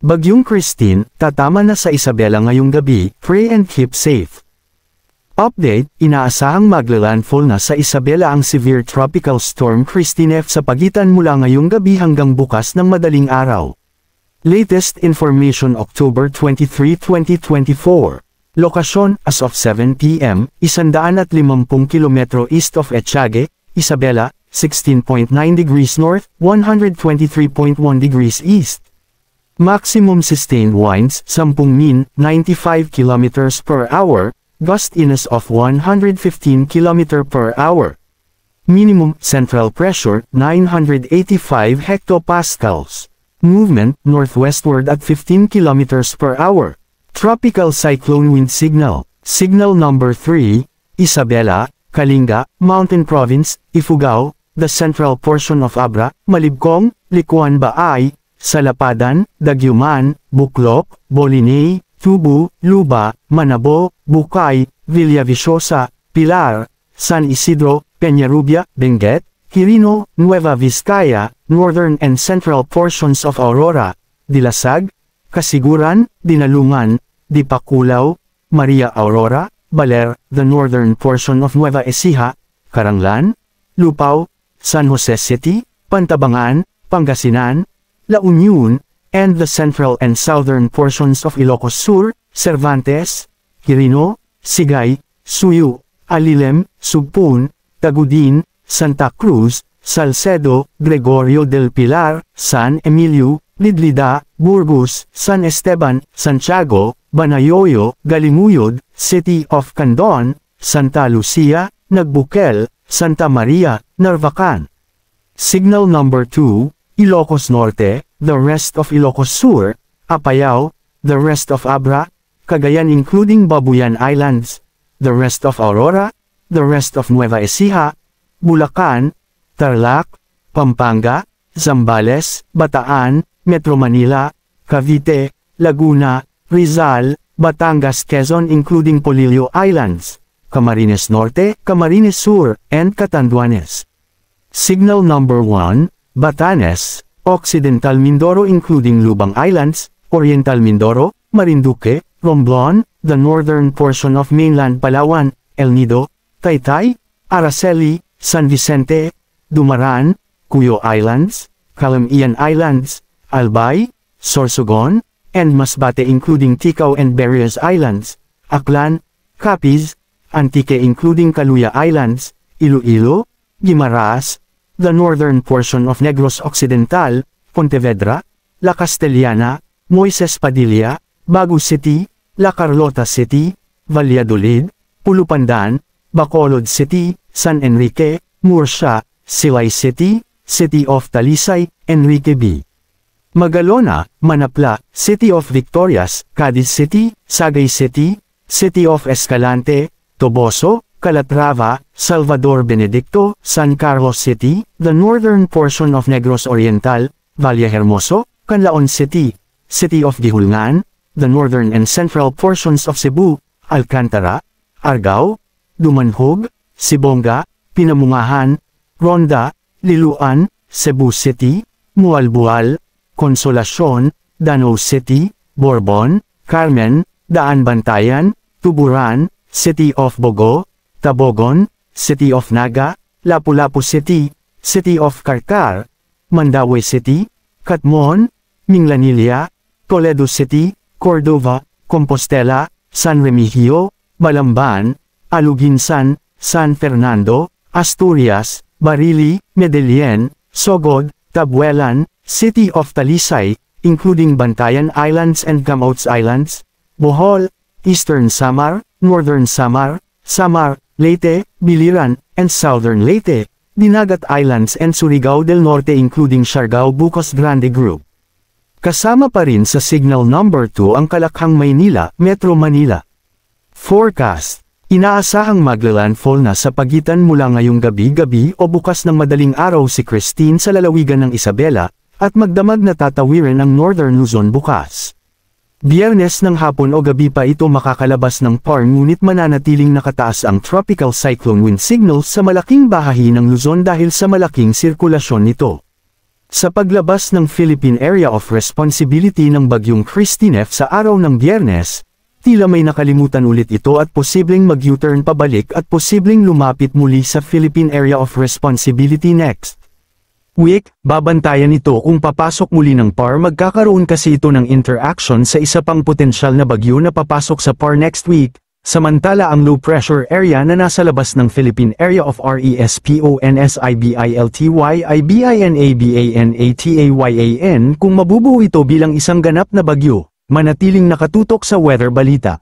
Bagyong Christine, tatama na sa Isabela ngayong gabi, pray and keep safe. Update, inaasahang maglalandfall na sa Isabela ang severe tropical storm Christine sa pagitan mula ngayong gabi hanggang bukas ng madaling araw. Latest information October 23, 2024. Lokasyon, as of 7 p.m., 150 km east of Etiague, Isabela, 16.9 degrees north, 123.1 degrees east. Maximum sustained winds, 10 min, 95 km per hour, gustiness of 115 km per hour. Minimum central pressure, 985 hectopascals. Movement, northwestward at 15 km per hour. Tropical cyclone wind signal. Signal number 3, Isabela, Kalinga, Mountain Province, Ifugao, the central portion of Abra, Malibcong, Licuan Baay, Salapadan, Daguman, Buklok, Bolinay, Tubu, Luba, Manabo, Bukay, Villavicosa, Pilar, San Isidro, Peñarubia, Benguet, Quirino, Nueva Vizcaya, northern and central portions of Aurora, Dilasag, Kasiguran, Dinalungan, Dipakulaw, Maria Aurora, Baler, the northern portion of Nueva Ecija, Caranglan, Lupao, San Jose City, Pantabangan, Pangasinan, La Union, and the central and southern portions of Ilocos Sur, Cervantes, Quirino, Sigay, Suyu, Alilem, Sugpun, Tagudin, Santa Cruz, Salcedo, Gregorio del Pilar, San Emilio, Lidlida, Burgos, San Esteban, Santiago, Banayoyo, Galimuyod, City of Candon, Santa Lucia, Nagbukel, Santa Maria, Narvacan. Signal number 2, Ilocos Norte, the rest of Ilocos Sur, Apayao, the rest of Abra, Cagayan including Babuyan Islands, the rest of Aurora, the rest of Nueva Ecija, Bulacan, Tarlac, Pampanga, Zambales, Bataan, Metro Manila, Cavite, Laguna, Rizal, Batangas, Quezon including Polillo Islands, Camarines Norte, Camarines Sur, and Catanduanes. Signal number 1, Batanes, Occidental Mindoro including Lubang Islands, Oriental Mindoro, Marinduque, Romblon, the northern portion of mainland Palawan, El Nido, Taytay, Araceli, San Vicente, Dumaran, Cuyo Islands, Calamian Islands, Albay, Sorsogon, and Masbate including Ticao and Berrios Islands, Aklan, Capiz, Antique including Kaluya Islands, Iloilo, Guimaras, the northern portion of Negros Occidental, Pontevedra, La Castellana, Moises Padilla, Bagu City, La Carlota City, Valladolid, Pulupandan, Bacolod City, San Enrique, Murcia, Silay City, City of Talisay, Enrique B. Magalona, Manapla, City of Victorias, Cadiz City, Sagay City, City of Escalante, Toboso, Calatrava, Salvador Benedicto, San Carlos City, the northern portion of Negros Oriental, Vallehermoso, Canlaon City, City of Gihulngan, the northern and central portions of Cebu, Alcantara, Argao, Dumanhog, Sibonga, Pinamungahan, Ronda, Liluan, Cebu City, Mualbual, Consolacion, Danau City, Bourbon, Carmen, Daan Bantayan, Tuburan, City of Bogo, Tabogon, City of Naga, Lapu-Lapu City, City of Carcar, Mandaue City, Catmon, Minglanilla, Toledo City, Cordova, Compostela, San Remigio, Balamban, Aluginsan, San Fernando, Asturias, Barili, Medellin, Sogod, Tabuelan, City of Talisay, including Bantayan Islands and Camotes Islands, Bohol, Eastern Samar, Northern Samar, Samar, Leyte, Biliran, and Southern Leyte, Dinagat Islands and Surigao del Norte including Siargao Bucos Grande Group. Kasama pa rin sa signal number 2 ang Kalakhang Maynila, Metro Manila. Forecast. Inaasahang maglalandfall na sa pagitan mula ngayong gabi-gabi o bukas ng madaling araw si Christine sa lalawigan ng Isabela, at magdamag na tatawirin ang Northern Luzon bukas. Biyernes ng hapon o gabi pa ito makakalabas ng PAR ngunit mananatiling nakataas ang tropical cyclone wind signal sa malaking bahahi ng Luzon dahil sa malaking sirkulasyon nito. Sa paglabas ng Philippine Area of Responsibility ng Bagyong Christine sa araw ng Biyernes, tila may nakalimutan ulit ito at posibleng mag-U-turn pabalik at posibleng lumapit muli sa Philippine Area of Responsibility next week. Babantayan ito kung papasok muli ng PAR. Magkakaroon kasi ito ng interaction sa isa pang potensyal na bagyo na papasok sa PAR next week, samantala ang low pressure area na nasa labas ng Philippine Area of RESPONSIBILTYIBINABANATAYAN kung mabubuo ito bilang isang ganap na bagyo. Manatiling nakatutok sa weather balita.